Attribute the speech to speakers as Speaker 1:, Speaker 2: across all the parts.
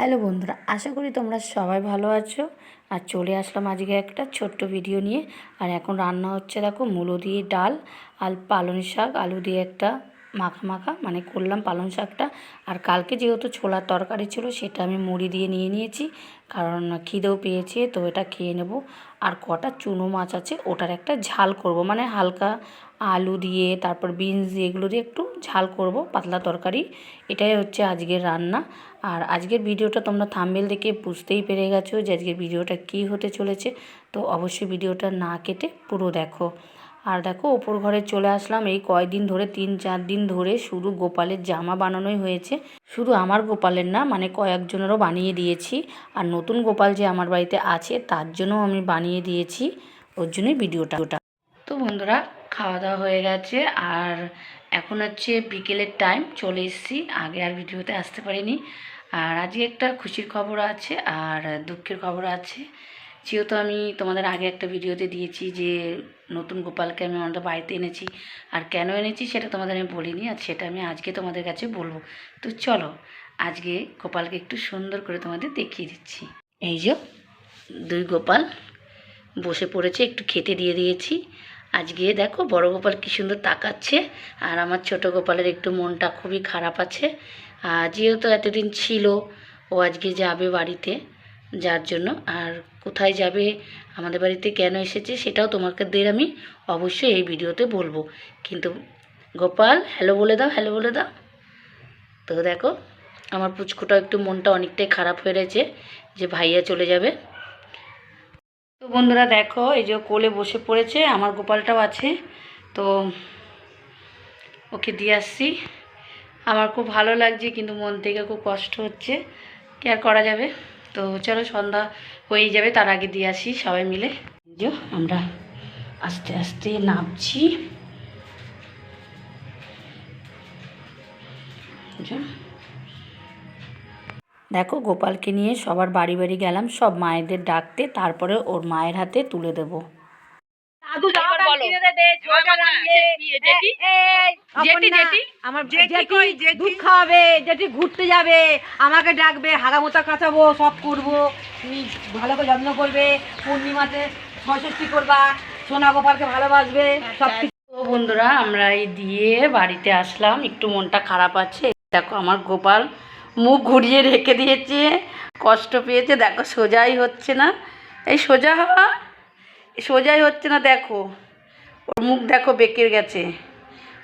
Speaker 1: Hello বন্ধুরা, আশা করি তোমরা সবাই ভালো আছো। আর চলে আসলাম আজকে একটা ছোট্ট ভিডিও নিয়ে। আর এখন রান্না হচ্ছে, দেখো, মূলো দিয়ে ডাল আর পালং শাক আলু দিয়ে একটা মাখা মাখা মানে করলাম পালং শাকটা। আর কালকে যেহেতু ছোলার তরকারি ছিল, সেটা আমি মুড়ি দিয়ে নিয়ে নিয়েছি, কারণ খিদেও পেয়েছে, তো এটা খেয়ে নেব। আর কটা চুনো মাছ আছে, ওটার একটা ঝাল করব, মানে হালকা আলু দিয়ে তারপর বিনস দিয়ে এগুলো দিয়ে একটু ঝাল করব, পাতলা তরকারি। এটাই হচ্ছে আজকের রান্না। আর আজকের ভিডিওটা তোমরা থাম্বনেল দেখে বুঝতেই পেরে গেছো যে আজকের ভিডিওটা কী হতে চলেছে। তো অবশ্যই ভিডিওটা না কেটে পুরো দেখো। আর দেখো, ওপর ঘরে চলে আসলাম। এই কয়দিন ধরে 3-4 দিন ধরে শুধু গোপালের জামা বানানোই হয়েছে। শুধু আমার গোপালের না, মানে কয়েকজনেরও বানিয়ে দিয়েছি। আর নতুন গোপাল যে আমার বাড়িতে আছে, তার জন্যও আমি বানিয়ে দিয়েছি, ওর জন্যই ভিডিওটা। তো বন্ধুরা, খাওয়া দাওয়া হয়ে গেছে। আর এখন হচ্ছে বিকেলের টাইম, চলে এসেছি। আগে আর ভিডিওতে আসতে পারিনি। আর আজকে একটা খুশির খবর আছে আর দুঃখের খবর আছে। যেহেতু আমি তোমাদের আগে একটা ভিডিওতে দিয়েছি যে নতুন গোপালকে আমি আমাদের বাড়িতে এনেছি, আর কেন এনেছি সেটা তোমাদের আমি বলিনি, আর সেটা আমি আজকে তোমাদের কাছে বলবো। তো চলো, আজকে গোপালকে একটু সুন্দর করে তোমাদের দেখিয়ে দিচ্ছি। এই যে দুই গোপাল বসে পড়েছে, একটু খেতে দিয়ে দিয়েছি। আজকে দেখো বড় গোপাল কী সুন্দর তাকাচ্ছে, আর আমার ছোট গোপালের একটু মনটা খুবই খারাপ আছে। যেহেতু এতদিন ছিল, ও আজকে যাবে বাড়িতে, যার জন্য। আর কোথায় যাবে, আমাদের বাড়িতে কেন এসেছে, সেটাও তোমাদের আমি অবশ্যই এই ভিডিওতে বলবো। কিন্তু গোপাল, হ্যালো বলে দাও, হ্যালো বলে দাও। তো দেখো, আমার পুচকুটা একটু মনটা অনেকটাই খারাপ হয়ে রয়েছে যে ভাইয়া চলে যাবে। তো বন্ধুরা দেখো, এই যে কোলে বসে পড়েছে, আমার গোপালটাও আছে, তো ওকে দিয়ে আসছি। আমার খুব ভালো লাগছে, কিন্তু মন থেকে খুব কষ্ট হচ্ছে, কি আর করা যাবে। তো চলো, সন্ধ্যা হয়ে যাবে, তার আগে দিয়ে আসি সবাই মিলে। যে আমরা আস্তে আস্তে নামছি। দেখো, গোপালকে নিয়ে সবার বাড়ি বাড়ি গেলাম, সব মায়েদের ডাকতে, তারপরে ওর মায়ের হাতে তুলে দেবো।
Speaker 2: দুধ খাওয়াবে, জেঠি ঘুরতে যাবে, আমাকে ডাকবে, হাগামোতা কাচাবো, সব করবো। তুমি ভালো করে যত্ন করবে, পূর্ণিমাতে ষষ্ঠী করবা, সোনা গোপালকে ভালোবাসবে, সব।
Speaker 1: তো বন্ধুরা, আমরা এই দিয়ে বাড়িতে আসলাম, একটু মনটা খারাপ আছে। দেখো, আমার গোপাল মুখ ঘুরিয়ে রেখে দিয়েছে, কষ্ট পেয়েছে। দেখো, সোজাই হচ্ছে না, এই সোজা হওয়া সোজাই হচ্ছে না। দেখো, ওর মুখ দেখো বেঁকে গেছে,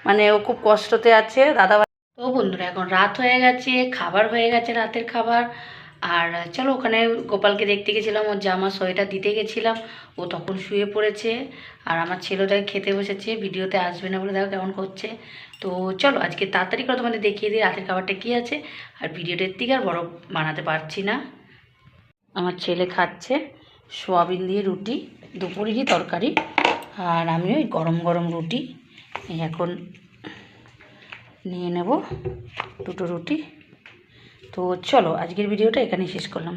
Speaker 1: মানে ও খুব কষ্টতে আছে দাদা। তো বন্ধুরা, এখন রাত হয়ে গেছে, খাবার হয়ে গেছে, রাতের খাবার। আর চলো, ওখানে গোপালকে দেখতে গেছিলাম, ওর জামা সোয়েটার দিতে গেছিলাম, ও তখন শুয়ে পড়েছে। আর আমার ছেলেটাকে খেতে বসেছে, ভিডিওতে আসবে না বলে দেখো কেমন করছে। তো চলো, আজকে তাড়াতাড়ি করে তোমাদের দেখিয়ে দিই রাতের খাবারটা কী আছে। আর ভিডিওটার থেকে আর বড় বানাতে পারছি না। আমার ছেলে খাচ্ছে সোয়াবিন দিয়ে রুটি, দুপুরেরই তরকারি। আর আমি ওই গরম গরম রুটি এখন নিয়ে নেব, দুটো রুটি। তো চলো, আজকের ভিডিওটা এখানেই শেষ করলাম।